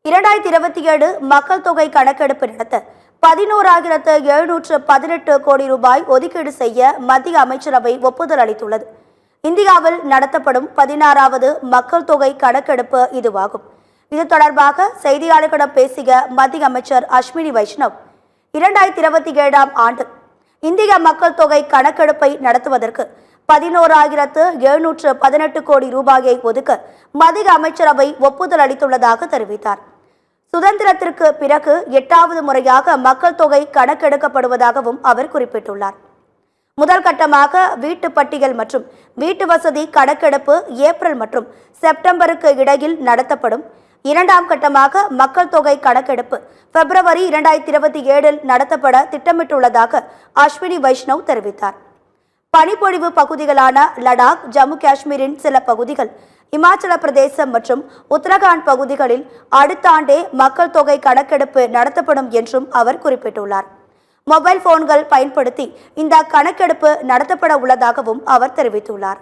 2027 மக்கள் தொகை கணக்கெடுப்பு நடத்த 11,718 கோடி ரூபாய் ஒதுக்கீடு செய்ய மத்திய அமைச்சரவை ஒப்புதல் அளித்துள்ளது. இந்தியாவில் நடத்தப்படும் 16வது மக்கள் தொகை கணக்கெடுப்பு இதுவாகும். இது தொடர்பாக செய்தியாளர்களிடம் பேசிய மத்திய அமைச்சர் அஸ்வினி வைஷ்ணவ், 2027ஆம் ஆண்டு இந்திய மக்கள் தொகை கணக்கெடுப்பை நடத்துவதற்கு 11,718 கோடி ரூபாயை ஒதுக்க மத்திய அமைச்சரவை ஒப்புதல் அளித்துள்ளதாக தெரிவித்தார். சுதந்திரத்திற்கு பிறகு 8வது முறையாக மக்கள் தொகை கணக்கெடுக்கப்படுவதாகவும் அவர் குறிப்பிட்டுள்ளார். முதல் கட்டமாக வீட்டு பட்டியல் மற்றும் வீட்டு வசதி கணக்கெடுப்பு ஏப்ரல் மற்றும் செப்டம்பருக்கு இடையில் நடத்தப்படும். இரண்டாம் கட்டமாக மக்கள் தொகை கணக்கெடுப்பு பிப்ரவரி 2027 நடத்தப்பட திட்டமிட்டுள்ளதாக அஸ்வினி வைஷ்ணவ் தெரிவித்தார். பனிப்பொழிவு பகுதிகளான லடாக், ஜம்மு காஷ்மீரின் சில பகுதிகள், இமாச்சல பிரதேசம் மற்றும் உத்தரகாண்ட் பகுதிகளில் அடுத்த ஆண்டே மக்கள் தொகை கணக்கெடுப்பு நடத்தப்படும் என்றும் அவர் குறிப்பிட்டுள்ளார். மொபைல் போன்கள் பயன்படுத்தி இந்த கணக்கெடுப்பு நடத்தப்பட உள்ளதாகவும் அவர் தெரிவித்துள்ளார்.